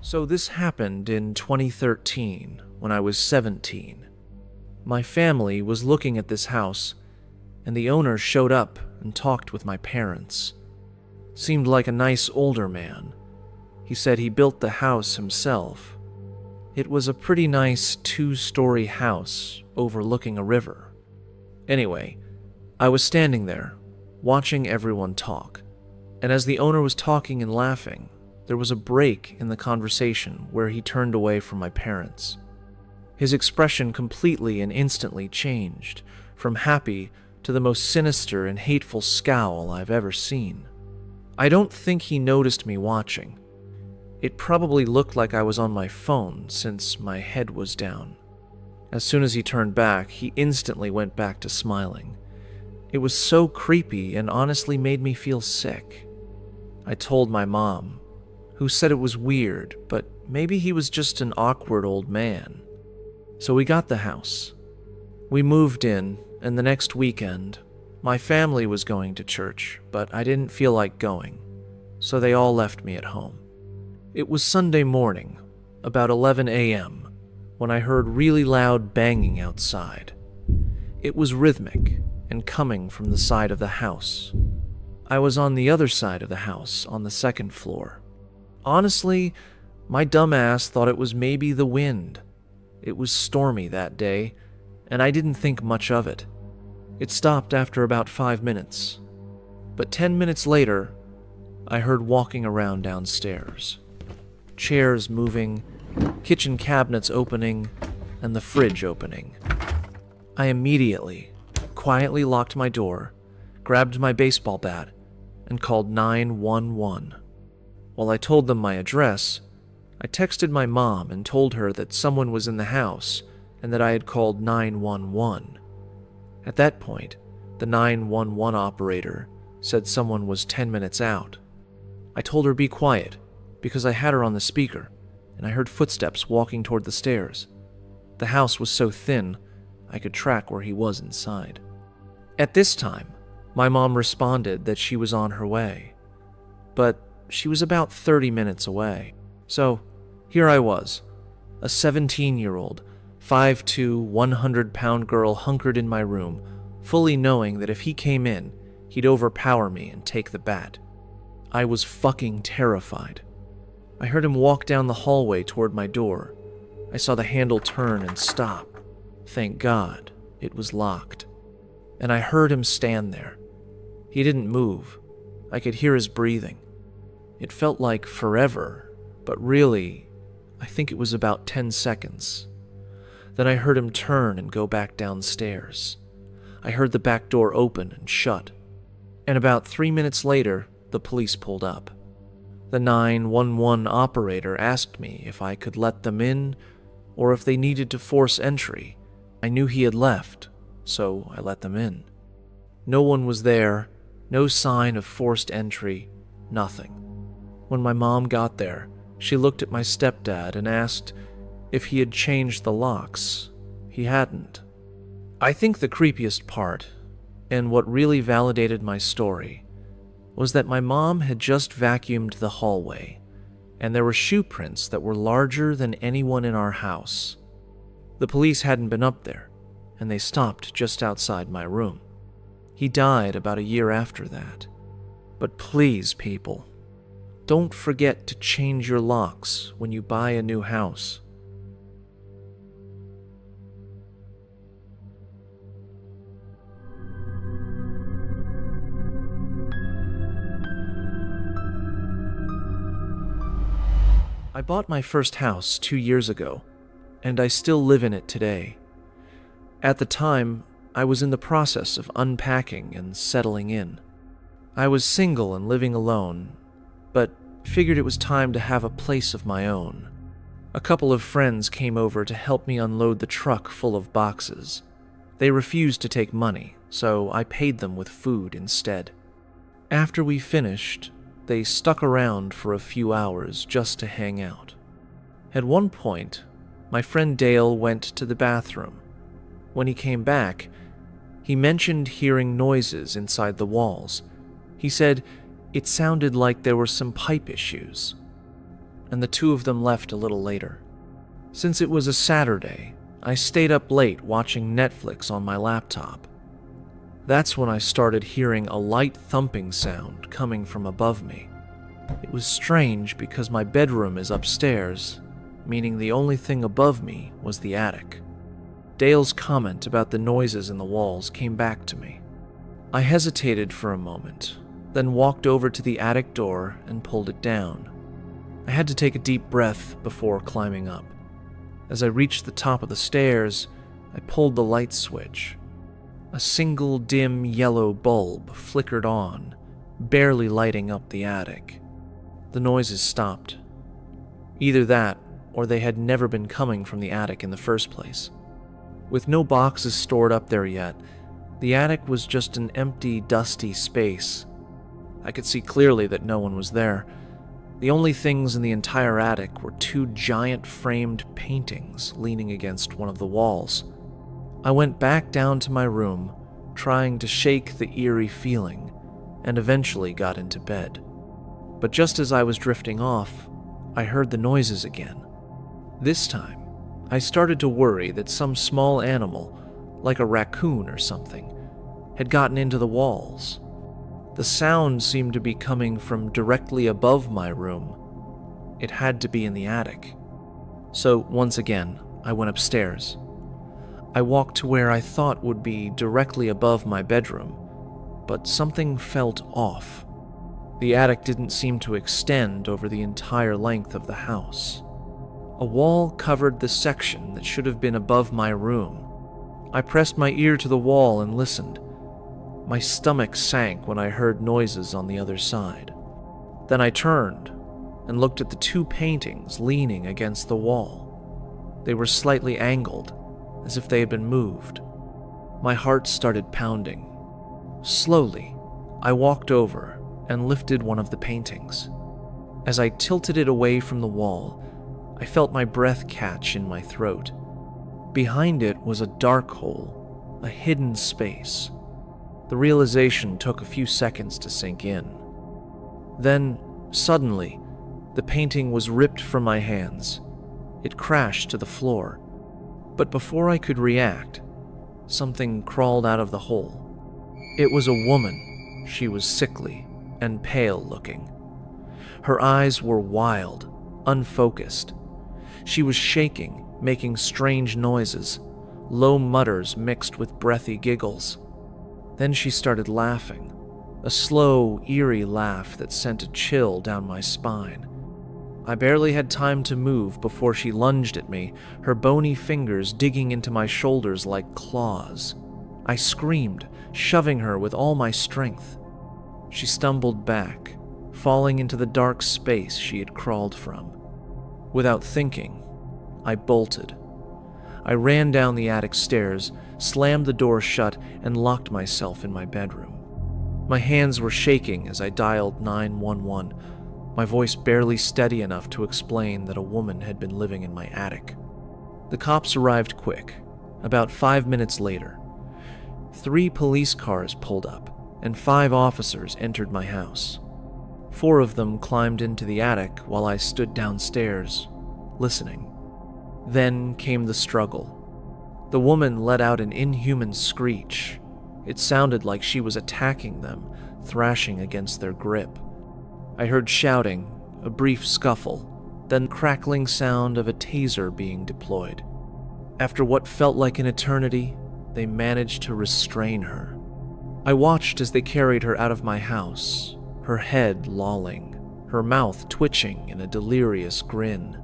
So this happened in 2013 when I was 17. My family was looking at this house, and the owner showed up and talked with my parents. Seemed like a nice older man. He said he built the house himself. It was a pretty nice 2-story house overlooking a river. Anyway, I was standing there, watching everyone talk, and as the owner was talking and laughing, there was a break in the conversation where he turned away from my parents. His expression completely and instantly changed, from happy to the most sinister and hateful scowl I've ever seen. I don't think he noticed me watching. It probably looked like I was on my phone since my head was down. As soon as he turned back, he instantly went back to smiling. It was so creepy and honestly made me feel sick. I told my mom, who said it was weird, but maybe he was just an awkward old man. So we got the house. We moved in, and the next weekend, my family was going to church, but I didn't feel like going, so they all left me at home. It was Sunday morning, about 11 a.m., when I heard really loud banging outside. It was rhythmic and coming from the side of the house. I was on the other side of the house, on the second floor. Honestly, my dumb ass thought it was maybe the wind. It was stormy that day, and I didn't think much of it. It stopped after about 5 minutes. But 10 minutes later, I heard walking around downstairs. Chairs moving, kitchen cabinets opening, and the fridge opening. I immediately, quietly locked my door, grabbed my baseball bat, and called 911. While I told them my address, I texted my mom and told her that someone was in the house and that I had called 911. At that point, the 911 operator said someone was 10 minutes out. I told her be quiet because I had her on the speaker and I heard footsteps walking toward the stairs. The house was so thin, I could track where he was inside. At this time, my mom responded that she was on her way, but she was about 30 minutes away. So, here I was, a 17-year-old, 5'2", 100-pound girl hunkered in my room, fully knowing that if he came in, he'd overpower me and take the bat. I was fucking terrified. I heard him walk down the hallway toward my door. I saw the handle turn and stop. Thank God, it was locked. And I heard him stand there. He didn't move. I could hear his breathing. It felt like forever, but really, I think it was about 10 seconds. Then I heard him turn and go back downstairs. I heard the back door open and shut. And about 3 minutes later, the police pulled up. The 911 operator asked me if I could let them in or if they needed to force entry. I knew he had left, so I let them in. No one was there, no sign of forced entry, nothing. When my mom got there, she looked at my stepdad and asked if he had changed the locks. He hadn't. I think the creepiest part, and what really validated my story, was that my mom had just vacuumed the hallway, and there were shoe prints that were larger than anyone in our house. The police hadn't been up there, and they stopped just outside my room. He died about a year after that. But please, people, don't forget to change your locks when you buy a new house. I bought my first house 2 years ago, and I still live in it today. At the time, I was in the process of unpacking and settling in. I was single and living alone, but figured it was time to have a place of my own. A couple of friends came over to help me unload the truck full of boxes. They refused to take money, so I paid them with food instead. After we finished, they stuck around for a few hours just to hang out. At one point, my friend Dale went to the bathroom. When he came back, he mentioned hearing noises inside the walls. He said it sounded like there were some pipe issues. and the two of them left a little later. Since it was a Saturday, I stayed up late watching Netflix on my laptop. That's when I started hearing a light thumping sound coming from above me. It was strange because my bedroom is upstairs, meaning the only thing above me was the attic. Dale's comment about the noises in the walls came back to me. I hesitated for a moment, then walked over to the attic door and pulled it down. I had to take a deep breath before climbing up. As I reached the top of the stairs, I pulled the light switch. A single dim yellow bulb flickered on, barely lighting up the attic. The noises stopped. Either that, or they had never been coming from the attic in the first place. With no boxes stored up there yet, the attic was just an empty, dusty space. I could see clearly that no one was there. The only things in the entire attic were two giant framed paintings leaning against one of the walls. I went back down to my room, trying to shake the eerie feeling, and eventually got into bed. But just as I was drifting off, I heard the noises again. This time, I started to worry that some small animal, like a raccoon or something, had gotten into the walls. The sound seemed to be coming from directly above my room. It had to be in the attic. So once again, I went upstairs. I walked to where I thought would be directly above my bedroom, but something felt off. The attic didn't seem to extend over the entire length of the house. A wall covered the section that should have been above my room. I pressed my ear to the wall and listened. My stomach sank when I heard noises on the other side. Then I turned and looked at the two paintings leaning against the wall. They were slightly angled, as if they had been moved. My heart started pounding. Slowly, I walked over and lifted one of the paintings. As I tilted it away from the wall, I felt my breath catch in my throat. Behind it was a dark hole, a hidden space. The realization took a few seconds to sink in. Then, suddenly, the painting was ripped from my hands. It crashed to the floor. But before I could react, something crawled out of the hole. It was a woman. She was sickly and pale looking. Her eyes were wild, unfocused. She was shaking, making strange noises, low mutters mixed with breathy giggles. Then she started laughing, a slow, eerie laugh that sent a chill down my spine. I barely had time to move before she lunged at me, her bony fingers digging into my shoulders like claws. I screamed, shoving her with all my strength. She stumbled back, falling into the dark space she had crawled from. Without thinking, I bolted. I ran down the attic stairs, slammed the door shut, and locked myself in my bedroom. My hands were shaking as I dialed 911, my voice barely steady enough to explain that a woman had been living in my attic. The cops arrived quick, about 5 minutes later. 3 police cars pulled up, and 5 officers entered my house. 4 of them climbed into the attic while I stood downstairs, listening. Then came the struggle. The woman let out an inhuman screech. It sounded like she was attacking them, thrashing against their grip. I heard shouting, a brief scuffle, then the crackling sound of a taser being deployed. After what felt like an eternity, they managed to restrain her. I watched as they carried her out of my house, her head lolling, her mouth twitching in a delirious grin.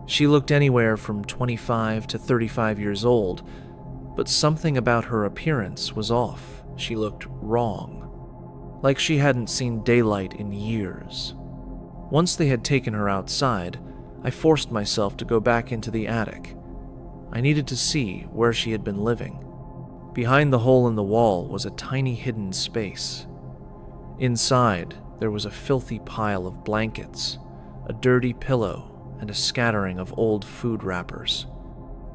She looked anywhere from 25 to 35 years old, but something about her appearance was off. She looked wrong, like she hadn't seen daylight in years. Once they had taken her outside, I forced myself to go back into the attic. I needed to see where she had been living. Behind the hole in the wall was a tiny hidden space. Inside, there was a filthy pile of blankets, a dirty pillow, and a scattering of old food wrappers.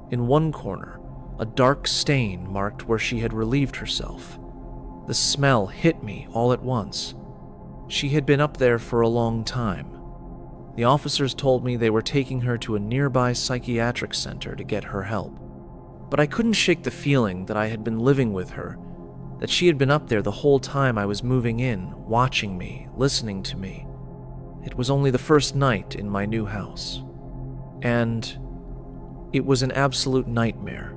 In one corner, a dark stain marked where she had relieved herself. The smell hit me all at once. She had been up there for a long time. The officers told me they were taking her to a nearby psychiatric center to get her help. But I couldn't shake the feeling that I had been living with her, that she had been up there the whole time I was moving in, watching me, listening to me. It was only the first night in my new house. And it was an absolute nightmare.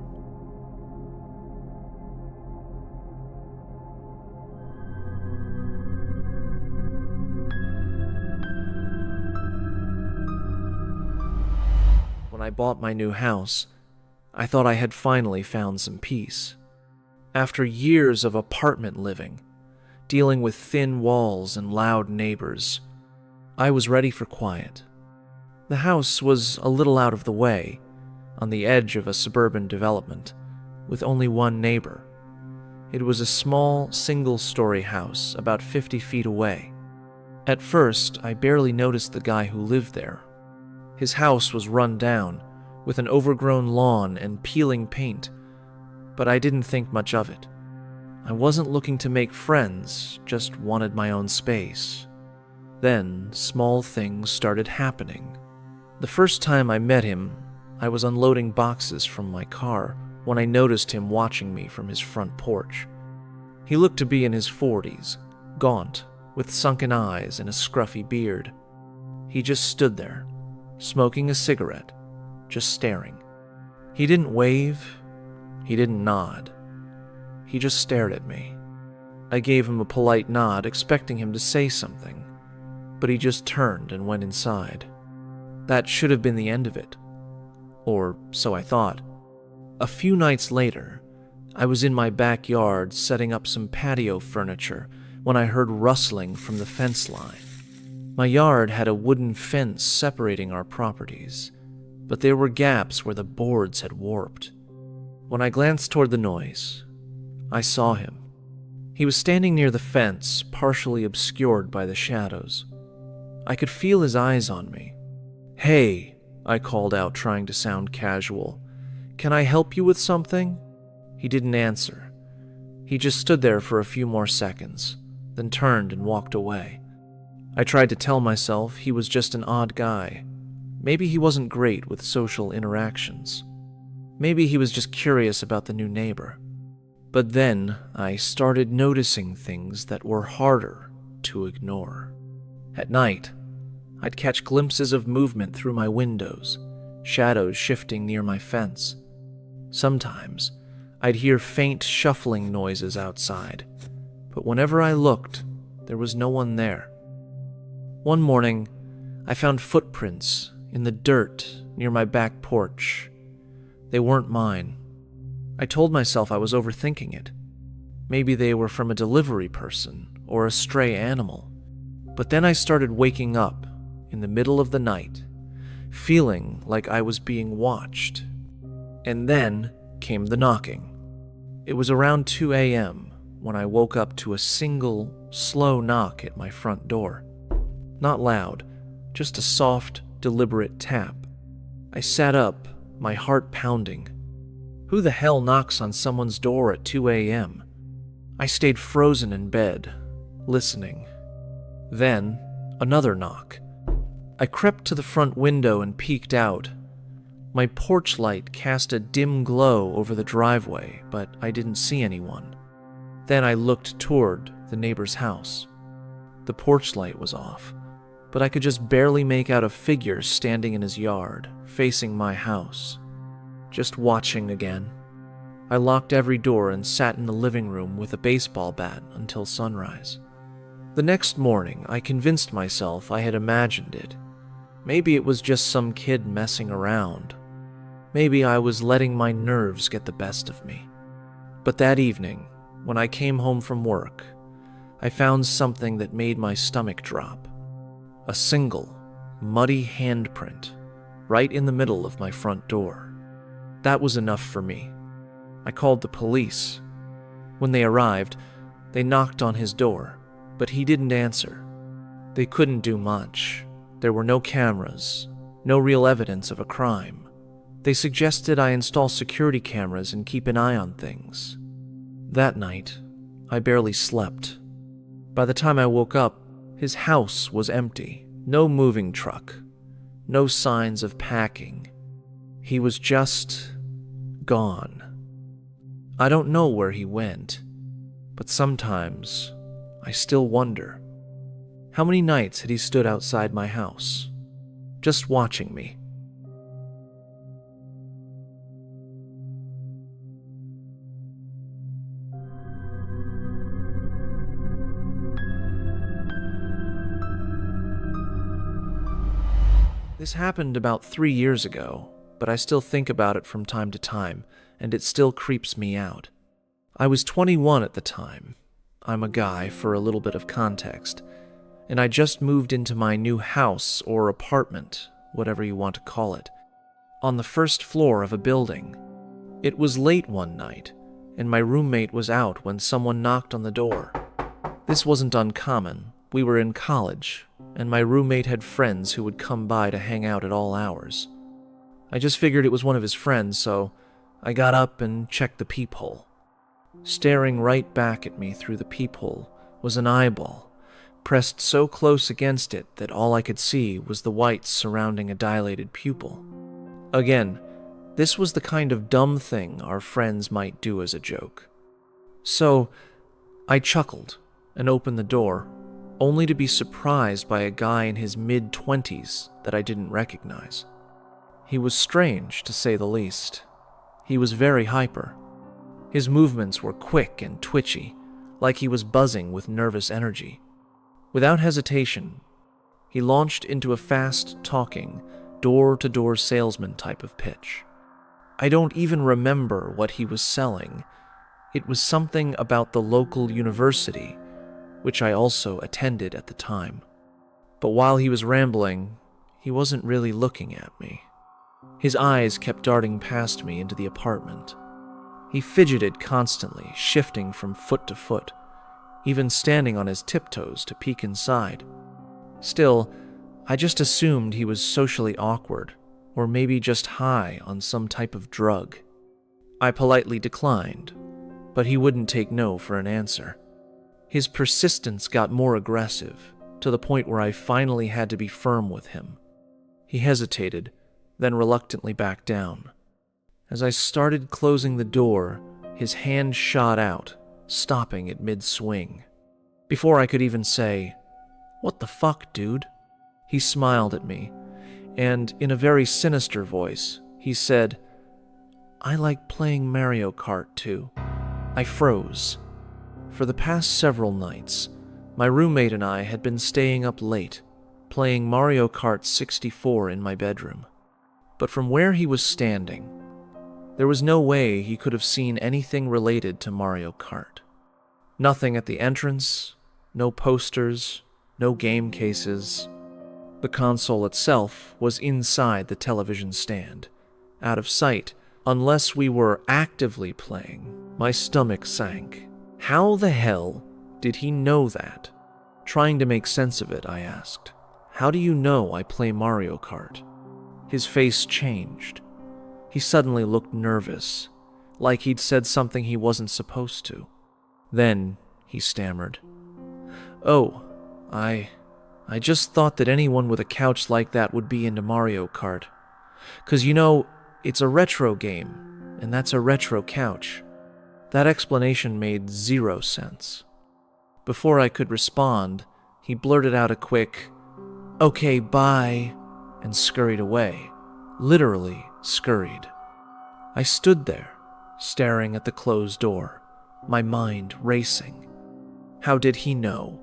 When I bought my new house, I thought I had finally found some peace. After years of apartment living, dealing with thin walls and loud neighbors, I was ready for quiet. The house was a little out of the way, on the edge of a suburban development, with only one neighbor. It was a small, single-story house about 50 feet away. At first, I barely noticed the guy who lived there. His house was run down, with an overgrown lawn and peeling paint, but I didn't think much of it. I wasn't looking to make friends, just wanted my own space. Then, small things started happening. The first time I met him, I was unloading boxes from my car when I noticed him watching me from his front porch. He looked to be in his 40s, gaunt, with sunken eyes and a scruffy beard. He just stood there, smoking a cigarette, just staring. He didn't wave, he didn't nod. He just stared at me. I gave him a polite nod, expecting him to say something, but he just turned and went inside. That should have been the end of it. Or so I thought. A few nights later, I was in my backyard setting up some patio furniture when I heard rustling from the fence line. My yard had a wooden fence separating our properties, but there were gaps where the boards had warped. When I glanced toward the noise, I saw him. He was standing near the fence, partially obscured by the shadows. I could feel his eyes on me. "Hey," I called out, trying to sound casual. "Can I help you with something?" He didn't answer. He just stood there for a few more seconds, then turned and walked away. I tried to tell myself he was just an odd guy. Maybe he wasn't great with social interactions. Maybe he was just curious about the new neighbor. But then I started noticing things that were harder to ignore. At night, I'd catch glimpses of movement through my windows, shadows shifting near my fence. Sometimes, I'd hear faint shuffling noises outside, but whenever I looked, there was no one there. One morning, I found footprints in the dirt near my back porch. They weren't mine. I told myself I was overthinking it. Maybe they were from a delivery person or a stray animal. But then I started waking up in the middle of the night, feeling like I was being watched. And then came the knocking. It was around 2 a.m. when I woke up to a single, slow knock at my front door. Not loud, just a soft, deliberate tap. I sat up, my heart pounding. Who the hell knocks on someone's door at 2 a.m.? I stayed frozen in bed, listening. Then, another knock. I crept to the front window and peeked out. My porch light cast a dim glow over the driveway, but I didn't see anyone. Then I looked toward the neighbor's house. The porch light was off, but I could just barely make out a figure standing in his yard, facing my house. Just watching again. I locked every door and sat in the living room with a baseball bat until sunrise. The next morning, I convinced myself I had imagined it. Maybe it was just some kid messing around. Maybe I was letting my nerves get the best of me. But that evening, when I came home from work, I found something that made my stomach drop. A single, muddy handprint right in the middle of my front door. That was enough for me. I called the police. When they arrived, they knocked on his door, but he didn't answer. They couldn't do much. There were no cameras, no real evidence of a crime. They suggested I install security cameras and keep an eye on things. That night, I barely slept. By the time I woke up, his house was empty. No moving truck, no signs of packing. He was just gone. I don't know where he went, but sometimes I still wonder. How many nights had he stood outside my house, just watching me? This happened about 3 years ago, but I still think about it from time to time, and it still creeps me out. I was 21 at the time. I'm a guy, for a little bit of context, and I just moved into my new house or apartment, whatever you want to call it, on the first floor of a building. It was late one night, and my roommate was out when someone knocked on the door. This wasn't uncommon. We were in college, and my roommate had friends who would come by to hang out at all hours. I just figured it was one of his friends, so I got up and checked the peephole. Staring right back at me through the peephole was an eyeball, pressed so close against it that all I could see was the whites surrounding a dilated pupil. Again, this was the kind of dumb thing our friends might do as a joke. So I chuckled and opened the door, only to be surprised by a guy in his mid-20s that I didn't recognize. He was strange, to say the least. He was very hyper. His movements were quick and twitchy, like he was buzzing with nervous energy. Without hesitation, he launched into a fast-talking, door-to-door salesman type of pitch. I don't even remember what he was selling. It was something about the local university, which I also attended at the time. But while he was rambling, he wasn't really looking at me. His eyes kept darting past me into the apartment. He fidgeted constantly, shifting from foot to foot, even standing on his tiptoes to peek inside. Still, I just assumed he was socially awkward, or maybe just high on some type of drug. I politely declined, but he wouldn't take no for an answer. His persistence got more aggressive, to the point where I finally had to be firm with him. He hesitated, then reluctantly backed down. As I started closing the door, his hand shot out, stopping at mid-swing. Before I could even say, "What the fuck, dude?" he smiled at me, and in a very sinister voice, he said, "I like playing Mario Kart too." I froze. For the past several nights, my roommate and I had been staying up late, playing Mario Kart 64 in my bedroom. But from where he was standing, there was no way he could have seen anything related to Mario Kart. Nothing at the entrance, no posters, no game cases. The console itself was inside the television stand, out of sight, unless we were actively playing. My stomach sank. How the hell did he know that? Trying to make sense of it, I asked. "How do you know I play Mario Kart?" His face changed. He suddenly looked nervous, like he'd said something he wasn't supposed to. Then he stammered, "Oh, I just thought that anyone with a couch like that would be into Mario Kart. 'Cause you know, it's a retro game, and that's a retro couch." That explanation made zero sense. Before I could respond, he blurted out a quick, "Okay, bye," and scurried away. Literally scurried. I stood there, staring at the closed door, my mind racing. How did he know?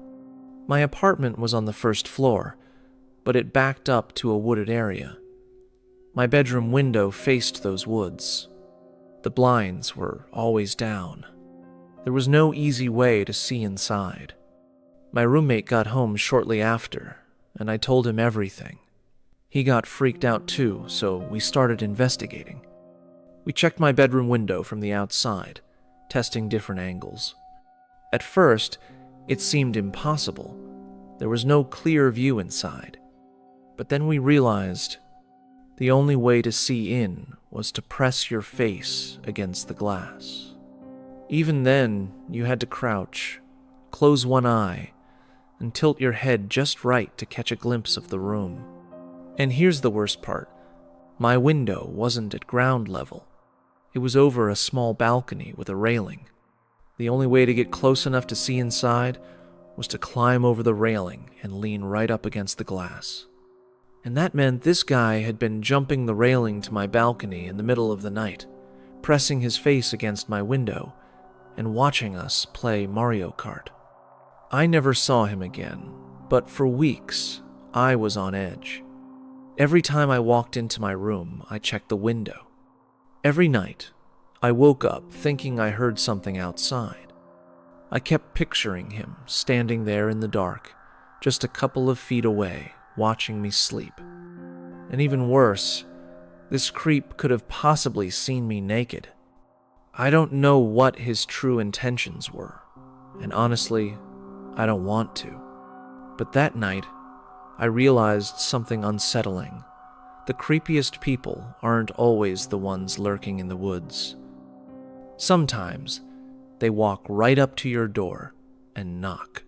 My apartment was on the first floor, but it backed up to a wooded area. My bedroom window faced those woods. The blinds were always down. There was no easy way to see inside. My roommate got home shortly after, and I told him everything. He got freaked out too, so we started investigating. We checked my bedroom window from the outside, testing different angles. At first, it seemed impossible. There was no clear view inside. But then we realized the only way to see in was to press your face against the glass. Even then, you had to crouch, close one eye, and tilt your head just right to catch a glimpse of the room. And here's the worst part. My window wasn't at ground level. It was over a small balcony with a railing. The only way to get close enough to see inside was to climb over the railing and lean right up against the glass. And that meant this guy had been jumping the railing to my balcony in the middle of the night, pressing his face against my window, and watching us play Mario Kart. I never saw him again, but for weeks, I was on edge. Every time I walked into my room, I checked the window. Every night, I woke up thinking I heard something outside. I kept picturing him standing there in the dark, just a couple of feet away, watching me sleep. And even worse, this creep could have possibly seen me naked. I don't know what his true intentions were, and honestly, I don't want to. But that night, I realized something unsettling. The creepiest people aren't always the ones lurking in the woods. Sometimes, they walk right up to your door and knock.